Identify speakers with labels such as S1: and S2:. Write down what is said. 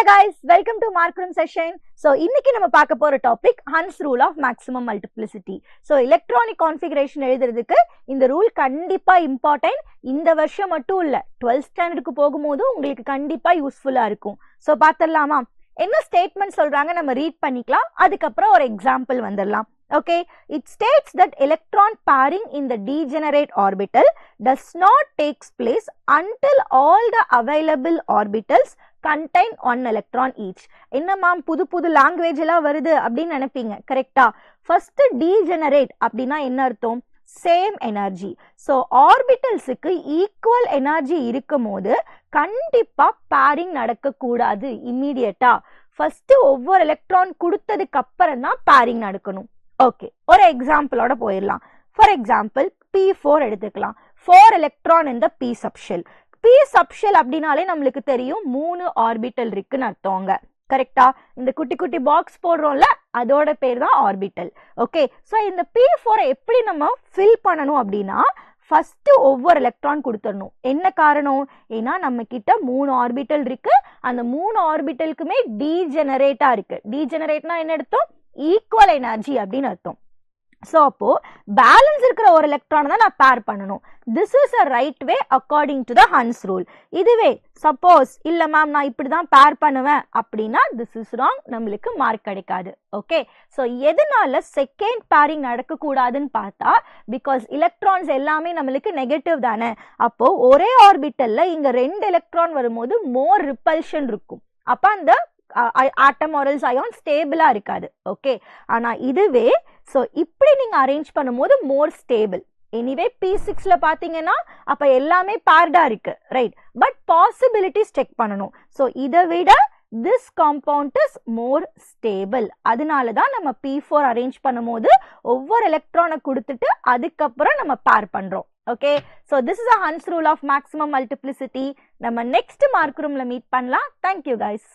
S1: guys, welcome to Mark Room session. So இன்னைக்கு நம்ம பார்க்க போற topic Hund's rule of maximum multiplicity. So electronic configuration எழுதுறதுக்கு இந்த ரூல் கண்டிப்பா இம்பார்ட்டன்ட். இந்த வருஷம் மட்டும் இல்ல, 12th ஸ்டாண்டர்டுக்கு போகும்போது உங்களுக்கு கண்டிப்பா யூஸ்ஃபுல்லா இருக்கும். So பாத்தறலாமா? என்ன ஸ்டேட்மென்ட் சொல்றாங்க நம்ம ரீட் பண்ணிக்கலாம். அதுக்கு அப்புறம் ஒரு எக்ஸாம்பிள் வந்துடலாம். Okay, it states that electron pairing in the degenerate orbital does not takes place until all the available orbitals contain one electron each. என்ன மேம் புது லாங்குவேஜ் எல்லாம் வருது அப்படின்னு நினைப்பீங்க. கரெக்டா? ஃபர்ஸ்ட் degenerate அப்படின்னா என்ன அர்த்தம்? Same energy. ஸோ ஆர்பிட்டல்ஸுக்கு ஈக்குவல் எனர்ஜி இருக்கும் போது கண்டிப்பா பேரிங் நடக்கக்கூடாது இம்மீடியட்டா. ஃபர்ஸ்ட் ஒவ்வொரு எலக்ட்ரான் கொடுத்ததுக்கு அப்புறம் தான் பேரிங் நடக்கணும். ஓகே, ஒரு எக்ஸாம்பிளோட போயிடலாம். ஃபார் எக்ஸாம்பிள் P4 எடுத்துக்கலாம். 4 எலக்ட்ரான் இந்த P சப்ஷெல். P சப்ஷெல் அப்படின்னாலே நம்மளுக்கு தெரியும் 3 ஆர்பிட்டல் இருக்குன்னு அர்த்தங்க. கரெக்டா? இந்த குட்டி குட்டி பாக்ஸ் போடுறோம்ல, அதோட பேர் தான் ஆர்பிட்டல். ஓகே, ஸோ இந்த P4 எப்படி நம்ம ஃபில் பண்ணணும் அப்படின்னா ஃபர்ஸ்ட் ஒவ்வொரு எலக்ட்ரான் கொடுத்துடணும். என்ன காரணம்? ஏன்னா நம்ம கிட்ட 3 ஆர்பிட்டல் இருக்கு. அந்த 3 ஆர்பிட்டலுக்குமே டீஜெனரேட்டா இருக்கு. டீஜெனரேட்னா என்ன அர்த்தம்? ஈக்குவல் எனர்ஜி அப்படின்னு அர்த்தம். ஸோ அப்போ பேலன்ஸ் இருக்கிற ஒரு எலக்ட்ரான் தான் நான் பேர் பண்ணணும். This is a right way according to the Hund's rule. இதுவே சப்போஸ் இல்ல மேம் நான் இப்படி தான் பேர் பண்ணுவேன் அப்படின்னா திஸ் இஸ் ராங், நம்மளுக்கு மார்க் கிடைக்காது. ஓகே, ஸோ எதனால செகண்ட் பேரிங் நடக்கக்கூடாதுன்னு பார்த்தா பிகாஸ் எலக்ட்ரான்ஸ் எல்லாமே நம்மளுக்கு நெகட்டிவ் தானே. அப்போ ஒரே ஆர்பிட்டல்ல இங்க 2 எலக்ட்ரான் வரும்போது மோர் ரிப்பல்ஷன் இருக்கும். அப்ப அந்த ஆட்டம் ஆரல்ஸ் அயான் ஸ்டேபிளா இருக்காது. ஓகே, ஆனா இதுவே சோ இப்படி நீங்க அரேஞ்ச் பண்ணும்போது மோர் ஸ்டேபிள். எனிவே P6ல பாத்தீங்கன்னா அப்ப எல்லாமே பார்டா இருக்கு, ரைட்? பட் பாசிபிலிட்டிஸ் செக் பண்ணணும். சோ இதை விட this compound is more stable. அதனால தான் நம்ம P4 அரேஞ்ச் பண்ணும்போது ஒவ்வொரு எலக்ட்ரானை கொடுத்துட்டு அதுக்கப்புறம் நம்ம பேர் பண்றோம். Okay, so this is a Hund's rule of maximum multiplicity. நம்ம நெக்ஸ்ட் மார்க் ரூம்ல மீட் பண்ணலாம். Thank you guys.